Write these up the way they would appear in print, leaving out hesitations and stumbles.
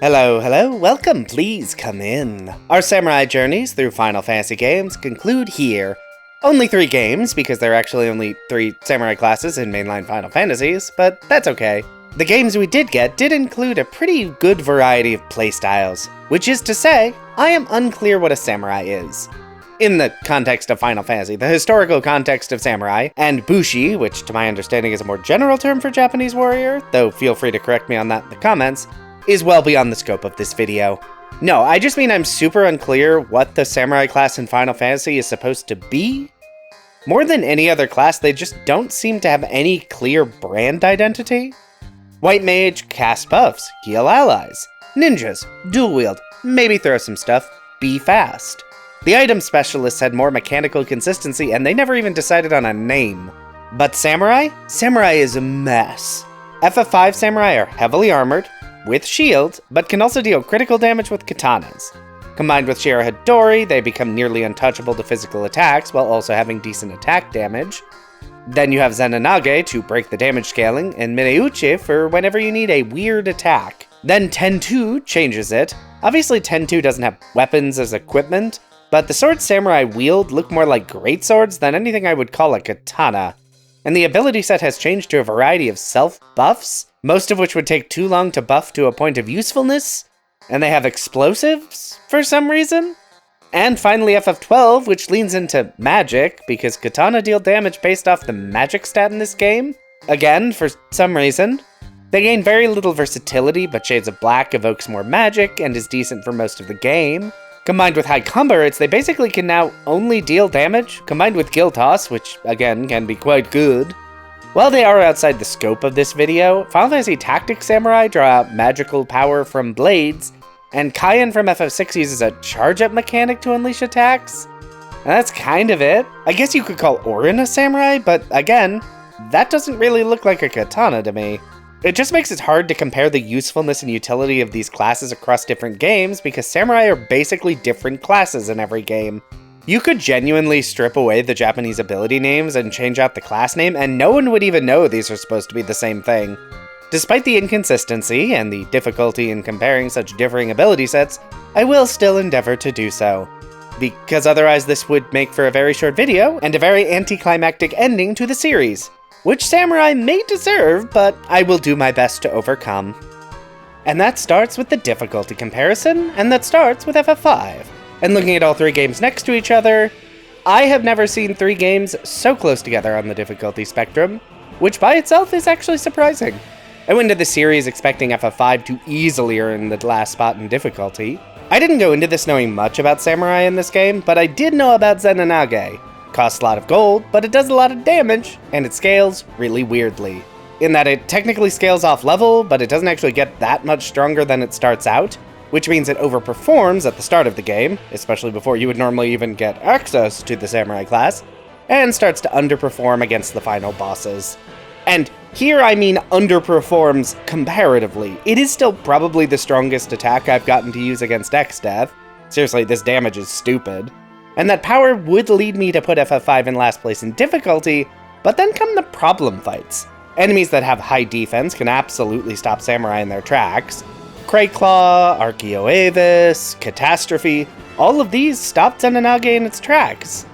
Hello, welcome, please come in. Our samurai journeys through Final Fantasy games conclude here. Only 3 games, because there are actually only 3 samurai classes in mainline Final Fantasies, but that's okay. The games we did get did include a pretty good variety of playstyles, which is to say, I am unclear what a samurai is. In the context of Final Fantasy, the historical context of samurai, and bushi, which to my understanding is a more general term for Japanese warrior, though feel free to correct me on that in the comments, is well beyond the scope of this video. No, I just mean I'm super unclear what the samurai class in Final Fantasy is supposed to be. More than any other class, they just don't seem to have any clear brand identity. White mage, cast buffs, heal allies. Ninjas, dual wield, maybe throw some stuff, be fast. The item specialists had more mechanical consistency and they never even decided on a name. But samurai? Samurai is a mess. FF5 samurai are heavily armored, with shield, but can also deal critical damage with katanas. Combined with Shira Hidori, they become nearly untouchable to physical attacks while also having decent attack damage. Then you have Zenanage to break the damage scaling, and Mineuchi for whenever you need a weird attack. Then Ten-2 changes it. Obviously Ten-2 doesn't have weapons as equipment, but the swords samurai wield look more like greatswords than anything I would call a katana. And the ability set has changed to a variety of self-buffs, most of which would take too long to buff to a point of usefulness, and they have explosives for some reason. And finally FF12, which leans into magic, because katana deal damage based off the magic stat in this game. Again, for some reason. They gain very little versatility, but Shades of Black evokes more magic and is decent for most of the game. Combined with high combo rates, they basically can now only deal damage, combined with Guild Toss, which again can be quite good. While they are outside the scope of this video, Final Fantasy Tactics Samurai draw out magical power from blades, and Kaien from FF6 uses a charge-up mechanic to unleash attacks. And that's kind of it. I guess you could call Orin a samurai, but again, that doesn't really look like a katana to me. It just makes it hard to compare the usefulness and utility of these classes across different games because samurai are basically different classes in every game. You could genuinely strip away the Japanese ability names and change out the class name, and no one would even know these are supposed to be the same thing. Despite the inconsistency and the difficulty in comparing such differing ability sets, I will still endeavor to do so. Because otherwise this would make for a very short video and a very anticlimactic ending to the series, which samurai may deserve, but I will do my best to overcome. And that starts with the difficulty comparison, and that starts with FF5. And looking at all 3 games next to each other, I have never seen 3 games so close together on the difficulty spectrum, which by itself is actually surprising. I went into the series expecting FF5 to easily earn the last spot in difficulty. I didn't go into this knowing much about samurai in this game, but I did know about Zenanage. Costs a lot of gold, but it does a lot of damage, and it scales really weirdly. In that it technically scales off level, but it doesn't actually get that much stronger than it starts out, which means it overperforms at the start of the game, especially before you would normally even get access to the samurai class, and starts to underperform against the final bosses. And here I mean underperforms comparatively. It is still probably the strongest attack I've gotten to use against X-Death. Seriously, this damage is stupid. And that power would lead me to put FF5 in last place in difficulty, but then come the problem fights. Enemies that have high defense can absolutely stop samurai in their tracks. Crayclaw, Archaeoavis, Catastrophe, all of these stopped Zenanage in its tracks.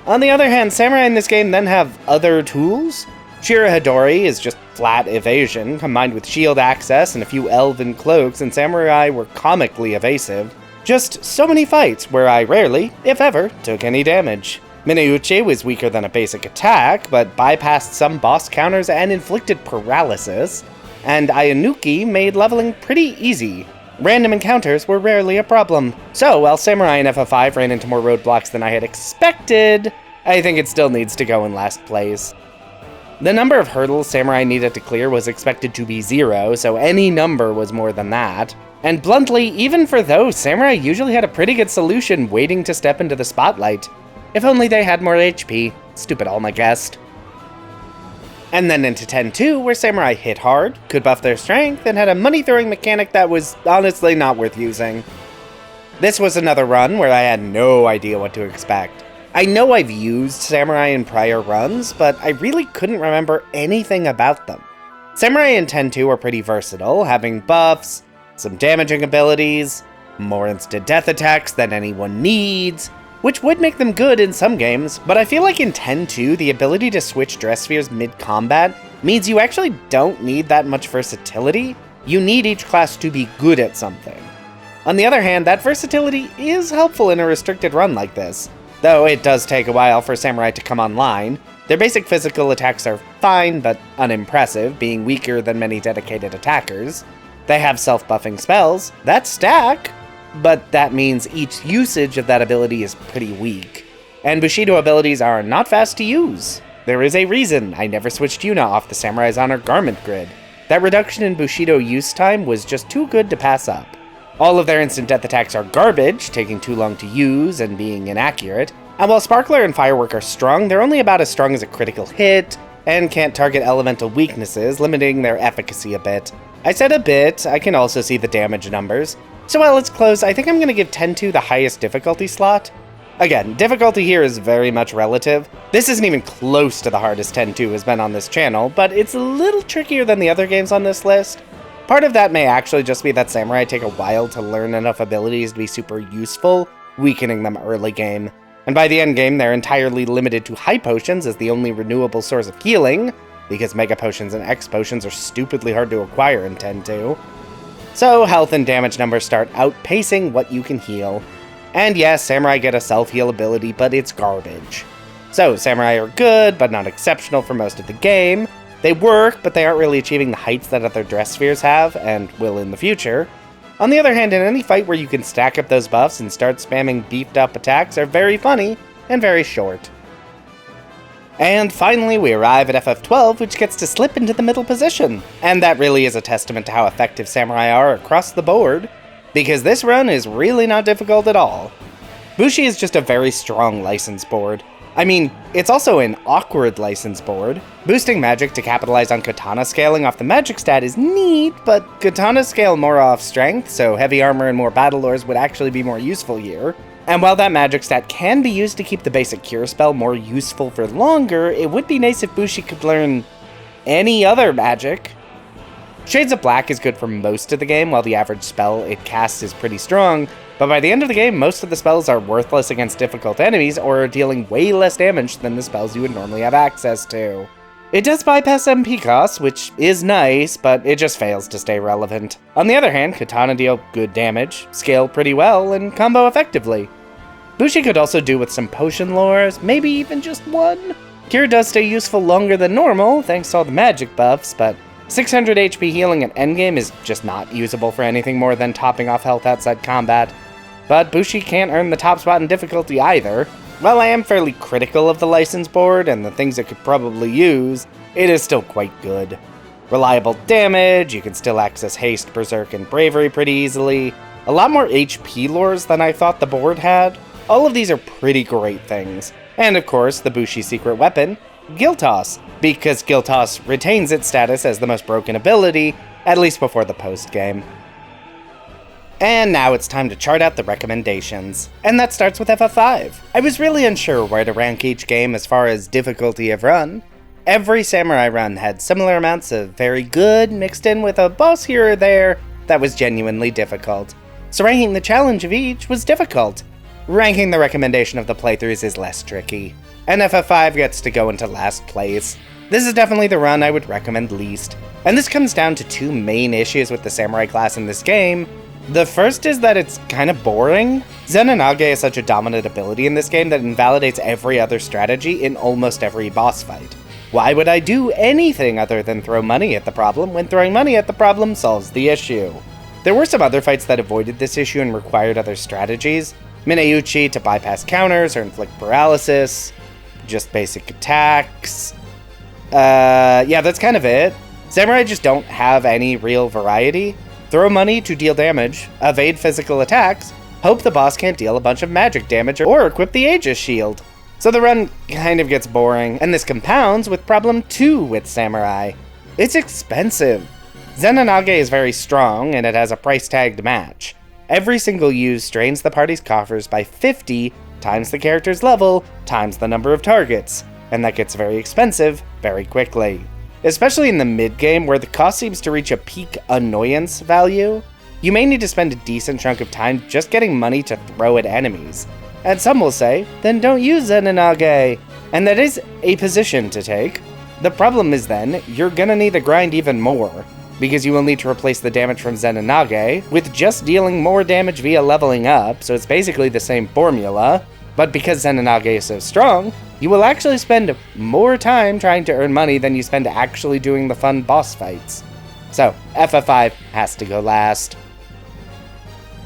On the other hand, samurai in this game then have other tools. Shira Hidori is just flat evasion, combined with shield access and a few elven cloaks, and samurai were comically evasive. Just so many fights where I rarely, if ever, took any damage. Mineuchi was weaker than a basic attack, but bypassed some boss counters and inflicted paralysis. And Ayanuki made leveling pretty easy. Random encounters were rarely a problem. So, while Samurai in FF5 ran into more roadblocks than I had expected, I think it still needs to go in last place. The number of hurdles Samurai needed to clear was expected to be 0, so any number was more than that. And bluntly, even for those, Samurai usually had a pretty good solution waiting to step into the spotlight. If only they had more HP. Stupid Almagest. And then into 10-2, where Samurai hit hard, could buff their strength, and had a money-throwing mechanic that was honestly not worth using. This was another run where I had no idea what to expect. I know I've used Samurai in prior runs, but I really couldn't remember anything about them. Samurai and 10-2 are pretty versatile, having buffs, some damaging abilities, more instant death attacks than anyone needs, which would make them good in some games, but I feel like in 10-2, the ability to switch dress spheres mid-combat means you actually don't need that much versatility. You need each class to be good at something. On the other hand, that versatility is helpful in a restricted run like this, though it does take a while for Samurai to come online. Their basic physical attacks are fine, but unimpressive, being weaker than many dedicated attackers. They have self-buffing spells that stack, but that means each usage of that ability is pretty weak. And Bushido abilities are not fast to use. There is a reason I never switched Yuna off the Samurai's Honor garment grid. That reduction in Bushido use time was just too good to pass up. All of their instant death attacks are garbage, taking too long to use and being inaccurate. And while Sparkler and Firework are strong, they're only about as strong as a critical hit, and can't target elemental weaknesses, limiting their efficacy a bit. I said a bit, I can also see the damage numbers. So while it's close, I think I'm going to give 10-2 the highest difficulty slot. Again, difficulty here is very much relative. This isn't even close to the hardest 10-2 has been on this channel, but it's a little trickier than the other games on this list. Part of that may actually just be that Samurai take a while to learn enough abilities to be super useful, weakening them early game. And by the end game, they're entirely limited to high potions as the only renewable source of healing, because mega potions and X potions are stupidly hard to acquire in 10-2. So health and damage numbers start outpacing what you can heal. And yes, Samurai get a self-heal ability, but it's garbage. So Samurai are good, but not exceptional for most of the game. They work, but they aren't really achieving the heights that other dress spheres have, and will in the future. On the other hand, in any fight where you can stack up those buffs and start spamming beefed up attacks are very funny, and very short. And finally, we arrive at FF12, which gets to slip into the middle position. And that really is a testament to how effective Samurai are across the board, because this run is really not difficult at all. Bushi is just a very strong license board. I mean, it's also an awkward license board. Boosting magic to capitalize on katana scaling off the magic stat is neat, but katana scale more off strength, so heavy armor and more battle lores would actually be more useful here. And while that magic stat can be used to keep the basic cure spell more useful for longer, it would be nice if Bushi could learn any other magic. Shades of Black is good for most of the game, while the average spell it casts is pretty strong, but by the end of the game, most of the spells are worthless against difficult enemies or are dealing way less damage than the spells you would normally have access to. It does bypass MP costs, which is nice, but it just fails to stay relevant. On the other hand, Katana deal good damage, scale pretty well, and combo effectively. Bushi could also do with some potion lores, maybe even just one. Cure does stay useful longer than normal, thanks to all the magic buffs, but 600 HP healing at endgame is just not usable for anything more than topping off health outside combat. But Bushi can't earn the top spot in difficulty either. While I am fairly critical of the license board and the things it could probably use, it is still quite good. Reliable damage, you can still access haste, berserk, and bravery pretty easily. A lot more HP lores than I thought the board had. All of these are pretty great things. And of course, the Bushi secret weapon, Giltoss, because Giltoss retains its status as the most broken ability, at least before the post-game. And now it's time to chart out the recommendations. And that starts with FF5. I was really unsure where to rank each game as far as difficulty of run. Every Samurai run had similar amounts of very good mixed in with a boss here or there that was genuinely difficult. So ranking the challenge of each was difficult. Ranking the recommendation of the playthroughs is less tricky. And FF5 gets to go into last place. This is definitely the run I would recommend least. And this comes down to two main issues with the Samurai class in this game. The first is that it's kind of boring. Zenonage is such a dominant ability in this game that invalidates every other strategy in almost every boss fight. Why would I do anything other than throw money at the problem when throwing money at the problem solves the issue? There were some other fights that avoided this issue and required other strategies. Mineuchi to bypass counters or inflict paralysis, just basic attacks. Yeah, that's kind of it. Samurai just don't have any real variety. Throw money to deal damage, evade physical attacks, hope the boss can't deal a bunch of magic damage, or equip the Aegis shield. So the run kind of gets boring, and this compounds with problem 2 with Samurai. It's expensive. Zenonage is very strong, and it has a price tag to match. Every single use strains the party's coffers by 50 times the character's level times the number of targets, and that gets very expensive very quickly. Especially in the mid-game, where the cost seems to reach a peak annoyance value. you may need to spend a decent chunk of time just getting money to throw at enemies. And some will say, then don't use Zenonage. And that is a position to take. The problem is then, you're gonna need to grind even more, because you will need to replace the damage from Zenonage with just dealing more damage via leveling up, so it's basically the same formula, but because Zenonage is so strong, you will actually spend more time trying to earn money than you spend actually doing the fun boss fights. So, FF5 has to go last.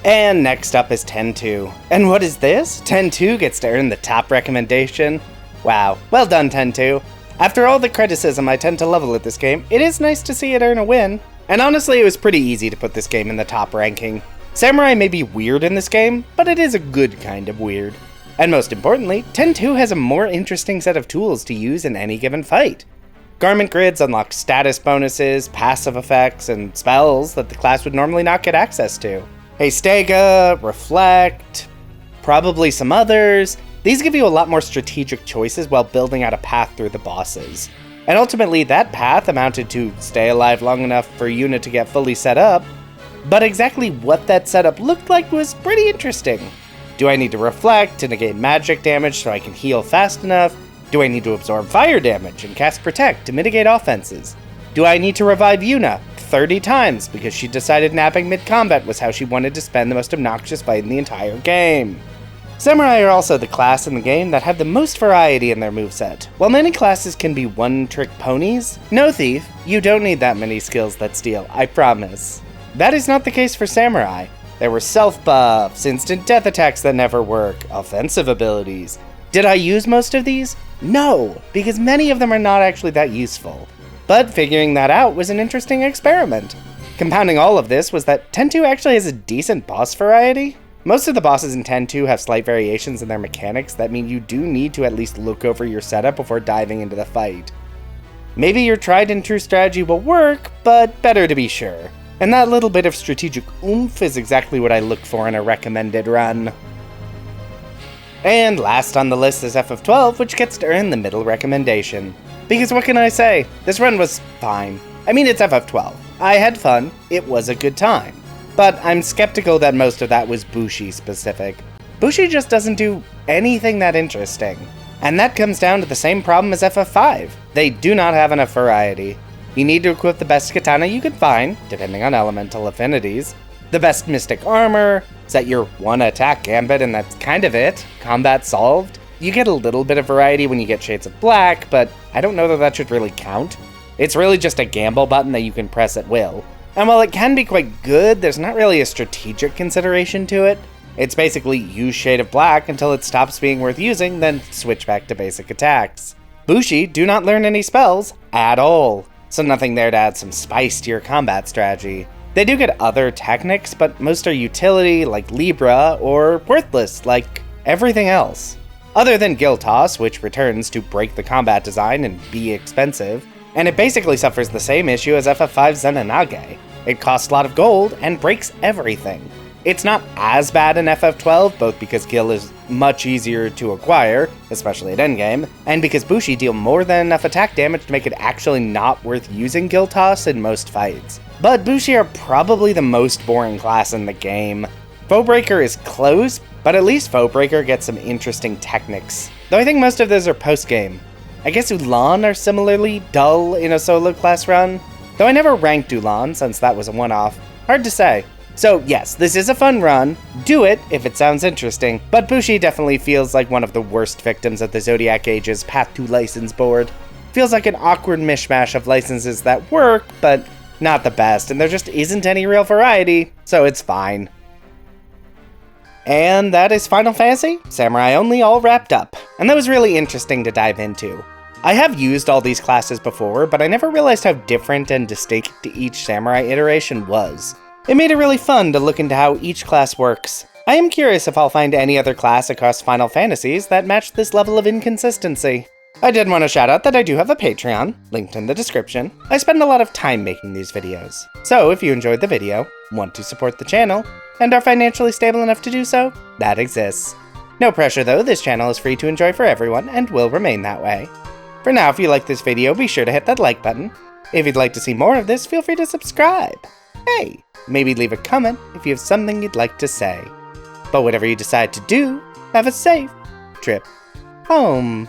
And next up is 10-2. And what is this? 10-2 gets to earn the top recommendation? Wow, well done 10-2. After all the criticism I tend to level at this game, it is nice to see it earn a win. And honestly, it was pretty easy to put this game in the top ranking. Samurai may be weird in this game, but it is a good kind of weird. And most importantly, 10-2 has a more interesting set of tools to use in any given fight. Garment grids unlock status bonuses, passive effects, and spells that the class would normally not get access to. Stega, Reflect, probably some others. These give you a lot more strategic choices while building out a path through the bosses. And ultimately, that path amounted to stay alive long enough for a unit to get fully set up, but exactly what that setup looked like was pretty interesting. Do I need to reflect to negate magic damage so I can heal fast enough? Do I need to absorb fire damage and cast Protect to mitigate offenses? Do I need to revive Yuna 30 times because she decided napping mid-combat was how she wanted to spend the most obnoxious fight in the entire game? Samurai are also the class in the game that have the most variety in their moveset. While many classes can be one-trick ponies, no Thief, you don't need that many skills that steal, I promise. That is not the case for Samurai. There were self-buffs, instant death attacks that never work, offensive abilities. Did I use most of these? No, because many of them are not actually that useful. But figuring that out was an interesting experiment. Compounding all of this was that 10-2 actually has a decent boss variety. Most of the bosses in 10-2 have slight variations in their mechanics that mean you do need to at least look over your setup before diving into the fight. Maybe your tried and true strategy will work, but better to be sure. And that little bit of strategic oomph is exactly what I look for in a recommended run. And last on the list is FF12, which gets to earn the middle recommendation. Because what can I say? This run was fine. I mean, it's FF12. I had fun, it was a good time. But I'm skeptical that most of that was Bushi specific. Bushi just doesn't do anything that interesting. And that comes down to the same problem as FF5. They do not have enough variety. You need to equip the best katana you can find, depending on elemental affinities, the best mystic armor, set your one attack gambit, and that's kind of it. Combat solved. You get a little bit of variety when you get Shades of Black, but I don't know that that should really count. It's really just a gamble button that you can press at will. And while it can be quite good, there's not really a strategic consideration to it. It's basically use Shade of Black until it stops being worth using, then switch back to basic attacks. Bushi do not learn any spells at all, so nothing there to add some spice to your combat strategy. They do get other techniques, but most are utility, like Libra, or worthless, like everything else. Other than Guild Toss, which returns to break the combat design and be expensive, and it basically suffers the same issue as FF5 Zenonage. It costs a lot of gold and breaks everything. It's not as bad in FF12, both because Gil is much easier to acquire, especially at endgame, and because Bushi deal more than enough attack damage to make it actually not worth using Guild Toss in most fights. But Bushi are probably the most boring class in the game. Foebreaker is close, but at least Foebreaker gets some interesting techniques, though I think most of those are post-game. I guess Ulan are similarly dull in a solo class run, though I never ranked Ulan since that was a one-off. Hard to say. So yes, this is a fun run, do it if it sounds interesting, but Bushi definitely feels like one of the worst victims of the Zodiac Age's Path to License board. Feels like an awkward mishmash of licenses that work, but not the best, and there just isn't any real variety, so it's fine. And that is Final Fantasy, Samurai Only, all wrapped up, and that was really interesting to dive into. I have used all these classes before, but I never realized how different and distinct each Samurai iteration was. It made it really fun to look into how each class works. I am curious if I'll find any other class across Final Fantasies that match this level of inconsistency. I did want to shout out that I do have a Patreon, linked in the description. I spend a lot of time making these videos. So if you enjoyed the video, want to support the channel, and are financially stable enough to do so, that exists. No pressure though, this channel is free to enjoy for everyone and will remain that way. For now, if you like this video, be sure to hit that like button. If you'd like to see more of this, feel free to subscribe. hey, maybe leave a comment if you have something you'd like to say. But whatever you decide to do, have a safe trip home.